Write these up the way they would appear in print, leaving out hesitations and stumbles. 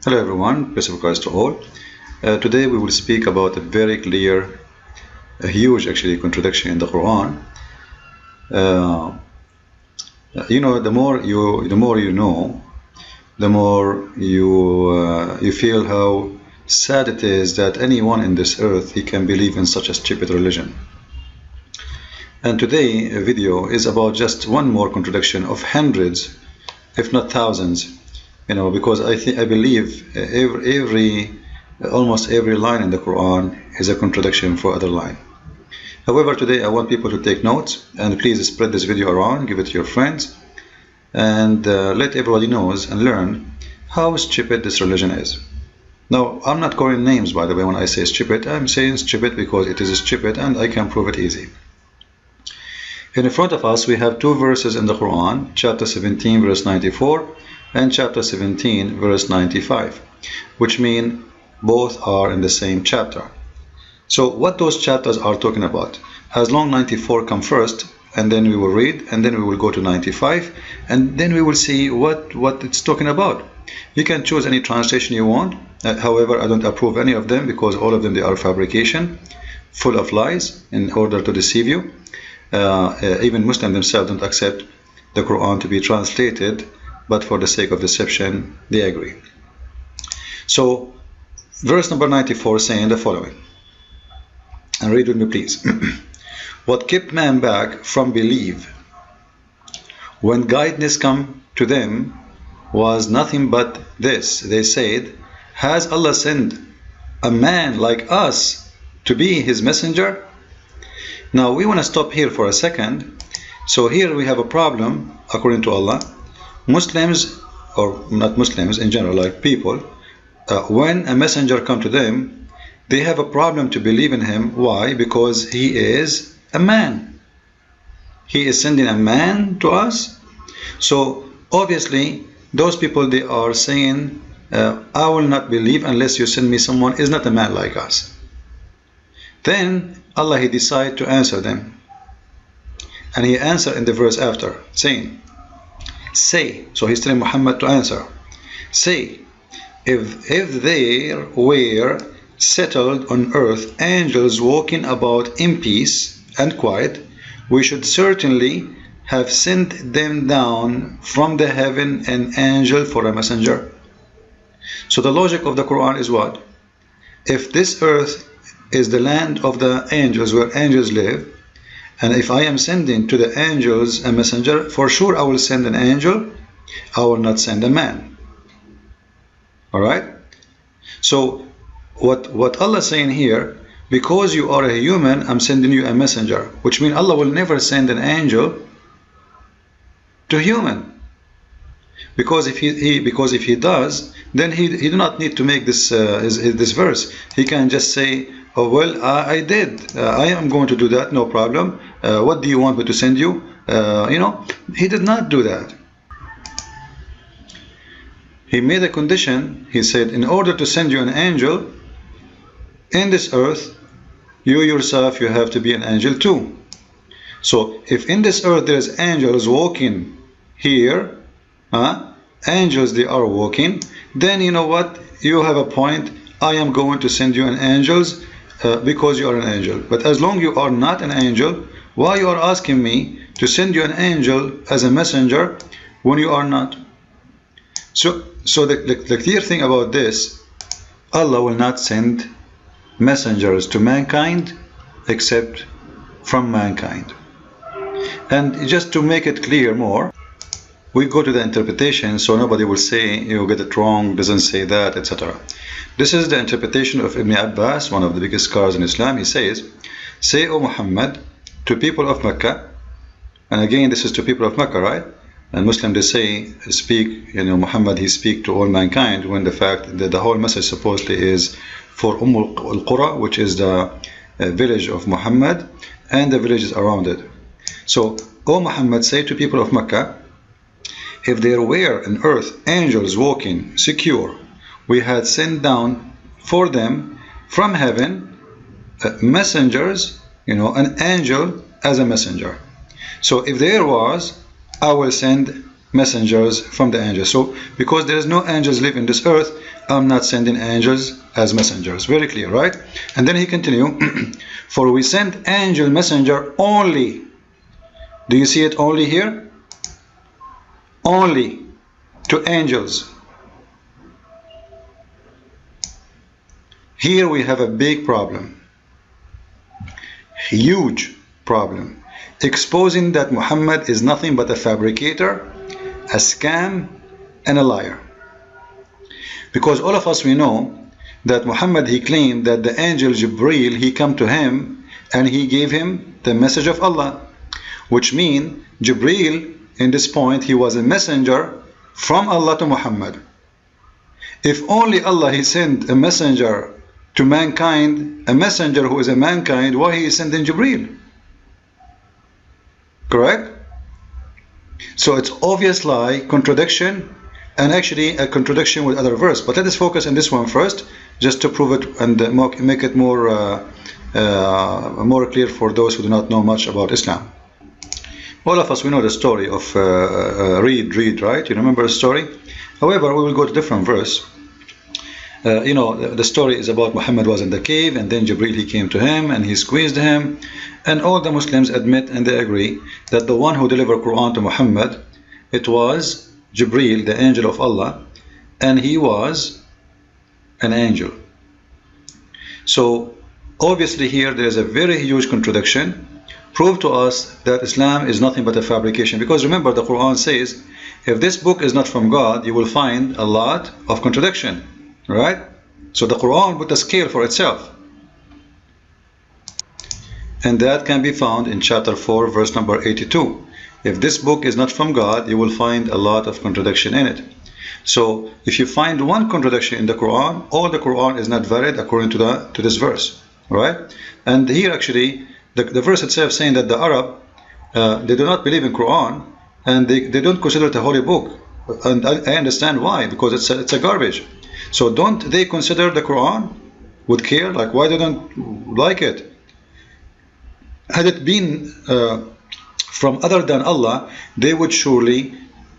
Hello everyone, peace of Christ to all. Today we will speak about a very clear, a huge actually contradiction in the Quran. The more you know, the more you feel how sad it is that anyone in this earth he can believe in such a stupid religion. And today a video is about just one more contradiction of hundreds, if not thousands. Because I believe almost every line in the Quran is a contradiction for other line. However, today I want people to take notes and please spread this video around, give it to your friends, and let everybody knows and learn how stupid this religion is. Now, I'm not calling names, by the way, when I say stupid. I'm saying stupid because it is stupid and I can prove it easy. In front of us we have two verses in the Quran, chapter 17 verse 94 and chapter 17 verse 95, which mean both are in the same chapter. So what those chapters are talking about, as long 94 come first, and then we will read, and then we will go to 95, and then we will see what it's talking about. You can choose any translation you want. However, I don't approve any of them because all of them, they are fabrication, full of lies in order to deceive you. Even Muslims themselves don't accept the Quran to be translated, but for the sake of deception they agree. So verse number 94 saying the following, and read with me please. What kept man back from belief when guidance come to them was nothing but this. They said, has Allah sent a man like us to be his messenger? Now we want to stop here for a second. So here we have a problem according to Allah. Muslims, or not Muslims in general, like people, when a messenger come to them, they have a problem to believe in him. Why? Because he is a man. He is sending a man to us. So obviously those people, they are saying, I will not believe unless you send me someone is not a man like us. Then Allah, he decided to answer them, and he answered in the verse after saying, say, so he's telling Muhammad to answer, say, if there were settled on earth angels walking about in peace and quiet, we should certainly have sent them down from the heaven an angel for a messenger. So the logic of the Quran is what? If this earth is the land of the angels, where angels live, and if I am sending to the angels a messenger, for sure I will send an angel, I will not send a man. Alright? So what Allah is saying here, because you are a human, I'm sending you a messenger, which means Allah will never send an angel to human. Because if he does, then he do not need to make this this verse. He can just say, oh well, I did. I am going to do that, no problem. What do you want me to send you? He did not do that. He made a condition. He said, in order to send you an angel in this earth, you yourself, you have to be an angel too. So if in this earth there is angels walking here, angels, they are walking, then you know what? You have a point. I am going to send you an angels because you are an angel. But as long you are not an angel, why you are asking me to send you an angel as a messenger when you are not? So the clear thing about this, Allah will not send messengers to mankind except from mankind. And just to make it clear more, we go to the interpretation, so nobody will say you get it wrong, doesn't say that, etc. This is the interpretation of Ibn Abbas, one of the biggest scholars in Islam. He says, say, O Muhammad, to people of Mecca, and again this is to people of Mecca, right? And Muslims, they say, speak, Muhammad, he speak to all mankind, when the fact that the whole message supposedly is for al-Qura, which is the village of Muhammad and the villages around it. So, O Muhammad, say to people of Mecca, if there were on earth angels walking secure, we had sent down for them from heaven messengers, an angel as a messenger. So if there was, I will send messengers from the angels. So because there is no angels live in this earth, I'm not sending angels as messengers. Very clear, right? And then he continue, for we send angel messenger only. Do you see it only here? Only to angels. Here we have a big problem. Huge problem. Exposing that Muhammad is nothing but a fabricator, a scam, and a liar. Because all of us, we know that Muhammad, he claimed that the angel Jibreel, he come to him and he gave him the message of Allah, which means Jibreel, in this point, he was a messenger from Allah to Muhammad. If only Allah, he sent a messenger to mankind, a messenger who is a mankind, why he is sending Jibreel? Correct? So it's obvious lie, contradiction, and actually a contradiction with other verse. But let us focus on this one first, just to prove it and make it more clear for those who do not know much about Islam. All of us, we know the story of Reed, right? You remember the story? However, we will go to different verse. You know, the story is about Muhammad was in the cave, and then Jibreel, he came to him and he squeezed him, and all the Muslims admit and they agree that the one who delivered Quran to Muhammad, it was Jibreel, the angel of Allah, and he was an angel. So obviously here there is a very huge contradiction. Prove to us that Islam is nothing but a fabrication, because remember the Quran says if this book is not from God, you will find a lot of contradiction, right? So the Quran put a scale for itself, and that can be found in chapter 4 verse number 82. If this book is not from God, you will find a lot of contradiction in it. So if you find one contradiction in the Quran, all the Quran is not valid according to this verse, right? And here actually the verse itself saying that the Arab, they do not believe in Quran, and they don't consider it a holy book. And I understand why, because it's a garbage. So don't they consider the Quran with care? Like, why they don't like it? Had it been from other than Allah, they would surely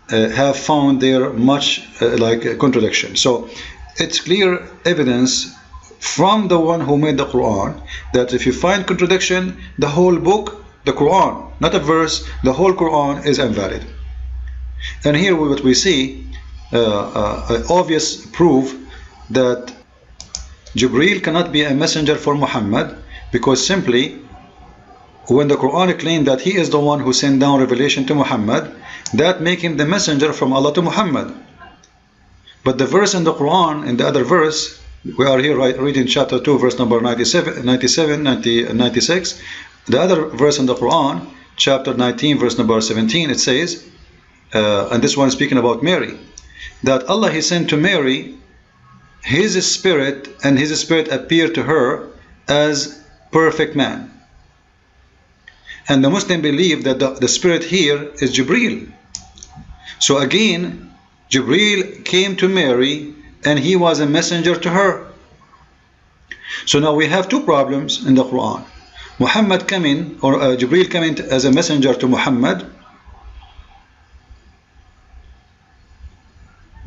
have found there much like contradiction. So it's clear evidence from the one who made the Quran that if you find contradiction, the whole book, the Quran, not a verse, the whole Quran is invalid. And here what we see obvious proof that Jibreel cannot be a messenger for Muhammad, because simply when the Quran claimed that he is the one who sent down revelation to Muhammad, that make him the messenger from Allah to Muhammad. But the verse in the Quran, in the other verse, we are here reading chapter 2 verse number 96, the other verse in the Quran, chapter 19 verse number 17, it says, and this one is speaking about Mary, that Allah, he sent to Mary his spirit, and his spirit appeared to her as perfect man. And the Muslim believe that the spirit here is Jibreel. So again, Jibreel came to Mary and he was a messenger to her. So now we have two problems in the Quran. Muhammad coming, or Jibreel coming as a messenger to Muhammad,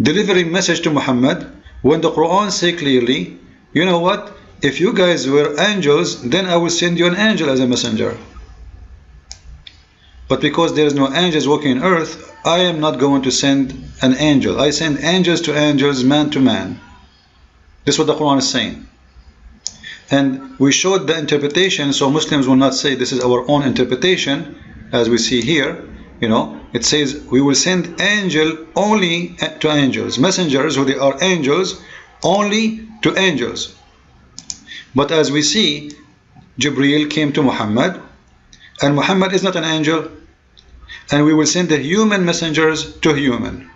delivering message to Muhammad, when the Quran say clearly, you know what, if you guys were angels, then I will send you an angel as a messenger. But because there is no angels walking on earth, I am not going to send an angel. I send angels to angels, man to man. This is what the Quran is saying. And we showed the interpretation, so Muslims will not say this is our own interpretation, as we see here. You know, it says we will send angel only to angels, messengers who they are angels, only to angels. But as we see, Jibreel came to Muhammad, and Muhammad is not an angel, and we will send the human messengers to human.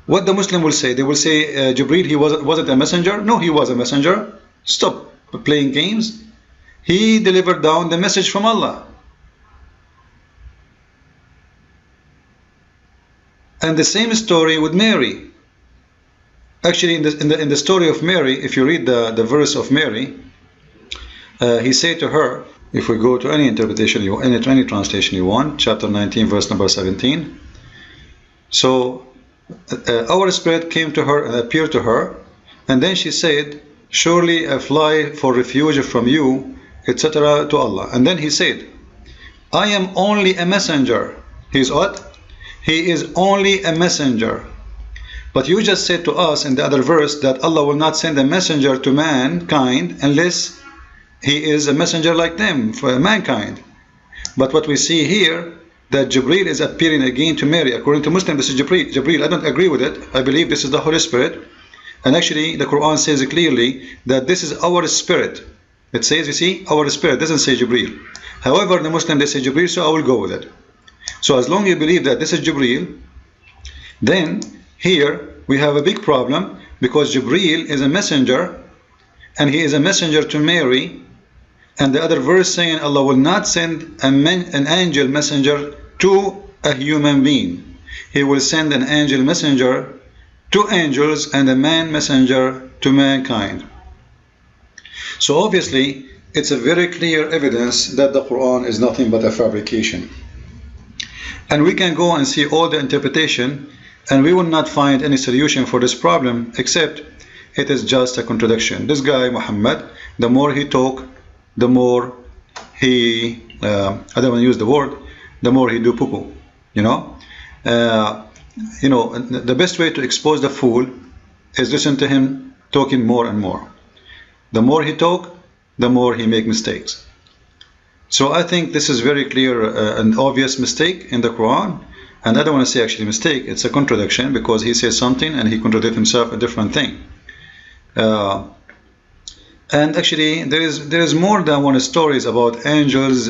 What the Muslim will say? They will say Jibreel, he wasn't a messenger? No, he was a messenger. Stop playing games. He delivered down the message from Allah. And the same story with Mary. Actually, in the story of Mary, if you read the verse of Mary, he said to her, if we go to any interpretation, any translation you want, chapter 19, verse number 17, So our spirit came to her and appeared to her, and then she said, surely I fly for refuge from you, etc. to Allah. And then he said, I am only a messenger. He is what? He is only a messenger. But you just said to us in the other verse that Allah will not send a messenger to mankind unless he is a messenger like them for mankind. But what we see here, that Jibreel is appearing again to Mary. According to Muslim, this is Jibreel. I don't agree with it. I believe this is the Holy Spirit. And actually, the Quran says clearly that this is our spirit. It says, you see, our spirit. It doesn't say Jibreel. However, the Muslim, they say Jibreel, so I will go with it. So as long as you believe that this is Jibreel, then here we have a big problem, because Jibreel is a messenger, and he is a messenger to Mary. And the other verse saying Allah will not send an angel messenger to a human being. He will send an angel messenger to angels and a man messenger to mankind. So obviously it's a very clear evidence that the Quran is nothing but a fabrication. And we can go and see all the interpretation, and we will not find any solution for this problem, except it is just a contradiction. This guy Muhammad, the more he talk, the more he, I don't want to use the word, the more he do poo-poo, you know. The best way to expose the fool is listen to him talking more and more. The more he talk, the more he make mistakes. So I think this is very clear and obvious mistake in the Quran. And I don't want to say actually mistake, it's a contradiction, because he says something and he contradicts himself a different thing. And actually there is more than one stories about angels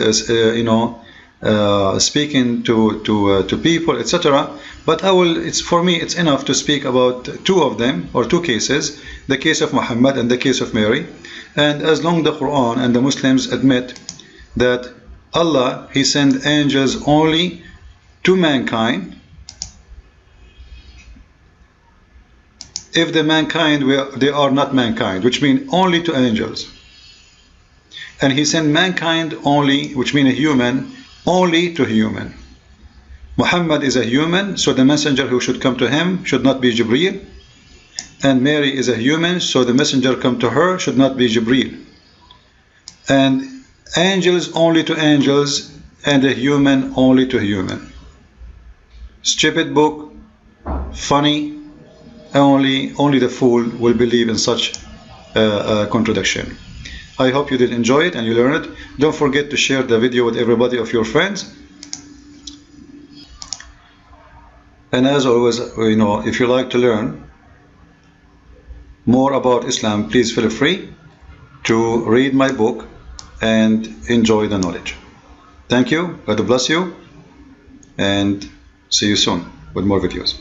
speaking to people, etc. But for me it's enough to speak about two of them, or two cases, the case of Muhammad and the case of Mary. And as long as the Quran and the Muslims admit that Allah, he sent angels only to mankind, if the mankind, they are not mankind, which means only to angels. And he sent mankind only, which means a human, only to human. Muhammad is a human, so the messenger who should come to him should not be Jibreel. And Mary is a human, so the messenger come to her should not be Jibreel. And angels only to angels, and a human only to human. Stupid book, funny. Only the fool will believe in such a contradiction. I hope you did enjoy it and you learned it. Don't forget to share the video with everybody of your friends. And as always, if you like to learn more about Islam, please feel free to read my book and enjoy the knowledge. Thank you. God bless you. And see you soon with more videos.